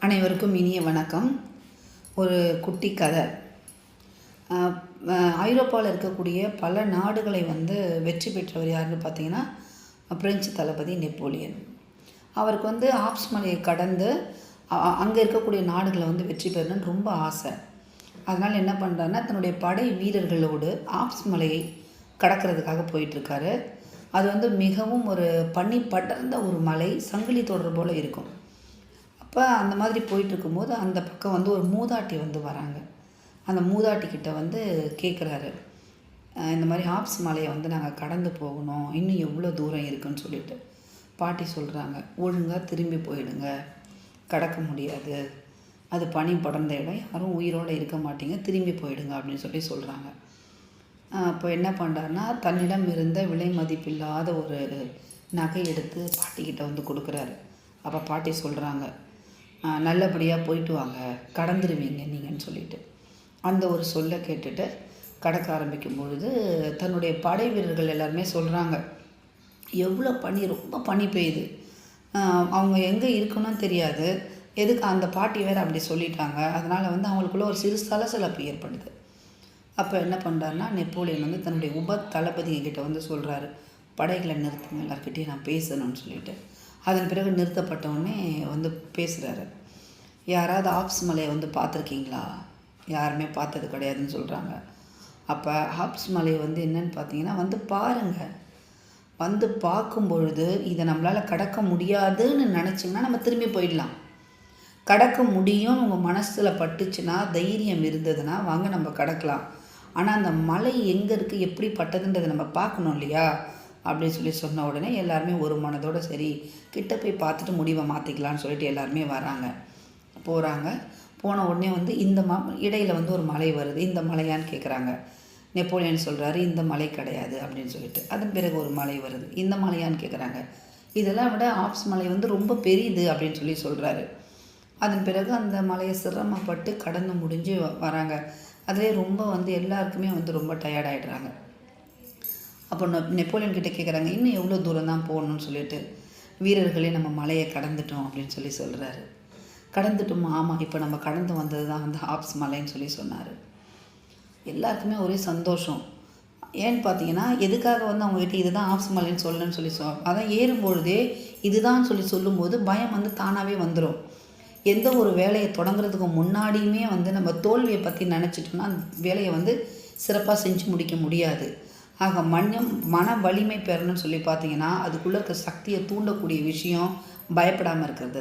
அனைவருக்கும் இனிய வணக்கம். ஒரு குட்டி கதை. ஐரோப்பாவில் இருக்கக்கூடிய பல நாடுகளை வெற்றி பெற்றவர் யாருன்னு பார்த்தீங்கன்னா, பிரெஞ்சு தளபதி நெப்போலியன். அவருக்கு ஆப்ஸ் மலையை கடந்து அங்கே இருக்கக்கூடிய நாடுகளை வெற்றி பெறணும்னு ரொம்ப ஆசை. அதனால் என்ன பண்ணுறாருன்னா, தன்னுடைய படை வீரர்களோடு ஆப்ஸ் மலையை கடக்கிறதுக்காக போயிட்டுருக்காரு. அது மிகவும் ஒரு பனி படர்ந்த ஒரு மலை, சங்கிலி தொடர் போல் இருக்கும். அப்போ அந்த மாதிரி போயிட்டுருக்கும்போது அந்த பக்கம் ஒரு மூதாட்டி வராங்க. அந்த மூதாட்டிக்கிட்ட கேட்குறாரு, இந்த மாதிரி ஆப்ஸ் மலையை நாங்கள் கடந்து போகணும், இன்னும் எவ்வளோ தூரம் இருக்குதுன்னு சொல்லிட்டு. பாட்டி சொல்கிறாங்க, ஒழுங்காக திரும்பி போயிடுங்க, கடக்க முடியாது, அது பனி படர்ந்த இடம், யாரும் உயிரோடு இருக்க மாட்டீங்க, திரும்பி போயிடுங்க அப்படின்னு சொல்கிறாங்க. அப்போ என்ன பண்ணுறாருன்னா, தன்னிடம் இருந்த விலை மதிப்பில்லாத ஒரு நகை எடுத்து பாட்டிக்கிட்ட கொடுக்குறாரு. அப்போ பாட்டி சொல்கிறாங்க, நல்லபடியாக போயிட்டு வாங்க, கடந்துருவீங்க நீங்கன்னு சொல்லிட்டு. அந்த ஒரு சொல்லை கேட்டுட்டு கடக்க ஆரம்பிக்கும் பொழுது தன்னுடைய படை வீரர்கள் எல்லாருமே சொல்கிறாங்க, எவ்வளோ பனி, ரொம்ப பனி பெய்யுது, அவங்க எங்கே இருக்கணும்னு தெரியாது, எதுக்கு அந்த பாட்டி வேறு அப்படி சொல்லிட்டாங்க, அதனால் அவங்களுக்குள்ள ஒரு சிறு சலசலப்பு ஏற்படுது. அப்போ என்ன பண்ணுறாருன்னா, நெப்போலியன் தன்னுடைய உப தளபதிகிட்ட சொல்கிறாரு, படைகளை நிறுத்துங்க, எல்லாருக்கிட்டையும் நான் பேசணும்னு சொல்லிட்டு. அதன் பிறகு நிறுத்தப்பட்டவுடனே பேசுகிறாரு. யாராவது ஆப்ஸ் மலையை பார்த்துருக்கீங்களா? யாருமே பார்த்தது கிடையாதுன்னு சொல்கிறாங்க. அப்போ ஆப்ஸ் மலையை என்னன்னு பார்த்தீங்கன்னா பாருங்கள், பார்க்கும் பொழுது இதை நம்மளால் கடக்க முடியாதுன்னு நினச்சிங்கன்னா நம்ம திரும்பி போயிடலாம். கடக்க முடியும்னு உங்கள் மனசில் பட்டுச்சுன்னா, தைரியம் இருந்ததுன்னா வாங்க நம்ம கடக்கலாம். ஆனால் அந்த மலை எங்கே இருக்குது, எப்படி பட்டதுன்றதை நம்ம பார்க்கணும் இல்லையா அப்படின்னு சொன்ன உடனே எல்லாருமே ஒரு மனதோடு சரி கிட்ட போய் பார்த்துட்டு முடிவை மாற்றிக்கலான்னு சொல்லிட்டு எல்லாருமே போகிறாங்க. போன உடனே இந்த இடையில் ஒரு மலை வருது, இந்த மலையான்னு கேட்குறாங்க. நெப்போலியன் சொல்கிறாரு, இந்த மலை கிடையாது அப்படின்னு சொல்லிட்டு. அதன் பிறகு ஒரு மலை வருது, இந்த மலையான்னு கேட்குறாங்க. இதெல்லாம் விட ஆப்ஸ் மலை ரொம்ப பெரியது அப்படின்னு சொல்கிறாரு. அதன் பிறகு அந்த மலையை சிரமப்பட்டு கடந்து முடிஞ்சு வராங்க. அதிலே ரொம்ப எல்லாருக்குமே ரொம்ப டயர்டாகிடுறாங்க. அப்போ நெப்போலியன் கிட்டே கேட்குறாங்க, இன்னும் எவ்வளோ தூரம் தான் போகணும்னு சொல்லிட்டு. வீரர்களே நம்ம மலையை கடந்துட்டோம் அப்படின்னு சொல்கிறாரு. கடந்துட்டோமா? ஆமாம், இப்போ நம்ம கடந்து வந்தது தான் ஆப்ஸ் மலைன்னு சொன்னார். எல்லாருக்குமே ஒரே சந்தோஷம். ஏன்னு பார்த்தீங்கன்னா, எதுக்காக அவங்ககிட்ட இதுதான் ஆப்ஸ் மலைன்னு சொல்லணும்னு அதான் ஏறும்பொழுதே இதுதான் சொல்லும்போது பயம் தானாகவே வந்துடும். எந்த ஒரு வேலையை தொடங்குறதுக்கு முன்னாடியுமே நம்ம தோல்வியை பற்றி நினச்சிட்டோம்னா அந்த வேலையை சிறப்பாக செஞ்சு முடிக்க முடியாது. ஆக மன வலிமை பெறணும்னு பார்த்தீங்கன்னா, அதுக்குள்ளே இருக்க சக்தியை தூண்டக்கூடிய விஷயம் பயப்படாமல் இருக்கிறது.